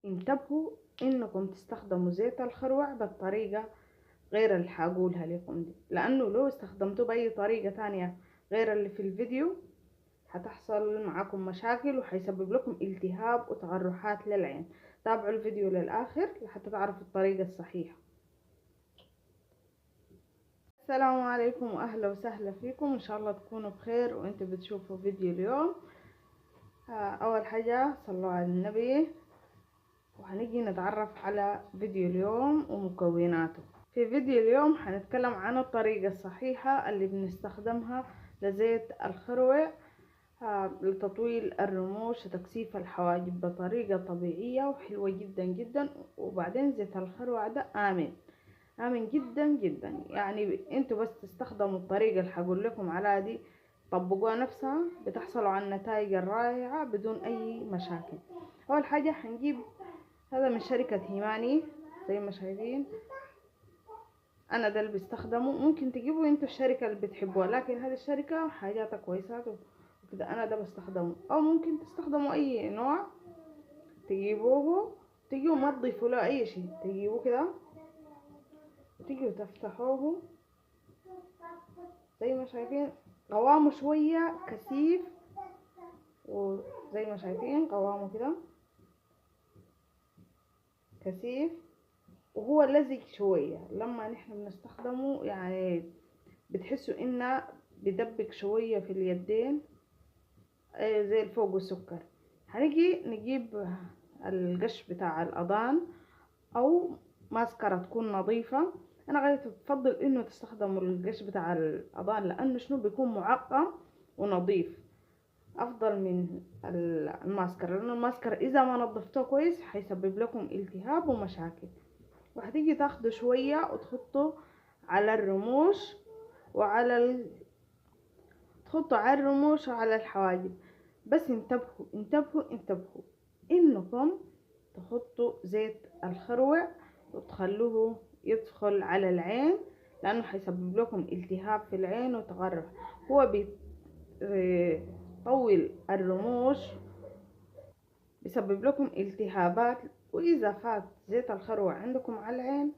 انتبهوا انكم تستخدموا زيت الخروع بالطريقة غير اللي حقولها لكم دي، لانه لو استخدمتوه باي طريقة تانية غير اللي في الفيديو هتحصل معاكم مشاكل وهيسبب لكم التهاب وتقرحات للعين. تابعوا الفيديو للاخر لحتى تعرفوا الطريقة الصحيحة. السلام عليكم واهلا وسهلا فيكم، ان شاء الله تكونوا بخير وانتوا بتشوفوا فيديو اليوم. اول حاجة صلوا على النبي، وهنيجي نتعرف على فيديو اليوم ومكوناته. في فيديو اليوم هنتكلم عن الطريقة الصحيحة اللي بنستخدمها لزيت الخروع لتطويل الرموش وتكثيف الحواجب بطريقة طبيعية وحلوة جدا جدا. وبعدين زيت الخروع ده آمن جدا جدا، يعني انتوا بس تستخدموا الطريقة اللي هقول لكم عليها دي، طبقوها نفسها بتحصلوا على النتائج الرائعة بدون اي مشاكل. اول حاجة هنجيب هذا من شركة هيماني زي ما شايفين، انا ده اللي بستخدمه. ممكن تجيبوا انتوا الشركة اللي بتحبوها، لكن هذه الشركة حاجاتها كويسات وكده، انا ده بستخدمه. او ممكن تستخدموا اي نوع تجيبوه، تجيبوا ما تضيفوا له اي شيء، تجيبوه كده وتيجوا تفتحوه زي ما شايفين. قوامه شوية كثيف، وزي ما شايفين قوامه كده كثيف، وهو لزج شوية. لما نحن بنستخدمه يعني بتحسوا انه بدبك شوية في اليدين زي الفوق والسكر. هنيجي نجيب القش بتاع الأضان او ماسكارة تكون نظيفة. انا غاية بفضل انه تستخدموا القش بتاع الأضان، لانه شنو بيكون معقم ونظيف افضل من الماسكارة، لان الماسكارة اذا ما نظفتوه كويس هيسبب لكم التهاب ومشاكل. وهتيجي تاخدوا شوية وتحطوا على الرموش تحطوا على الرموش وعلى الحواجب. بس انتبهوا انتبهوا انتبهوا انكم تحطوا زيت الخروع وتخلوه يدخل على العين، لانه هيسبب لكم التهاب في العين وتقرح. هو بيطول الرموش، بيسبب لكم التهابات. واذا فات زيت الخروع عندكم على العين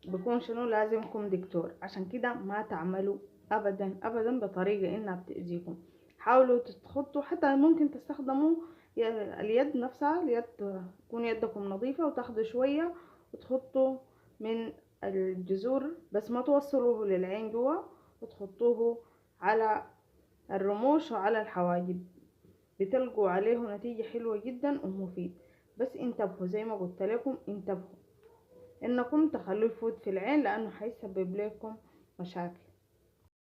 بيكون شنو لازمكم دكتور. عشان كده ما تعملوا ابدا ابدا بطريقة انها بتأذيكم. حاولوا تخطوا، حتى ممكن تستخدموا اليد نفسها، اليد تكون يدكم نظيفة وتاخدوا شوية وتحطوا من الجذور، بس ما توصلوه للعين جوا، وتحطوه على الرموش وعلى الحواجب. بتلقوا عليه نتيجة حلوة جدا ومفيد. بس انتبهوا زي ما قلت لكم، انتبهوا انكم تخلوه يفوت في العين، لانه هيسبب لكم مشاكل.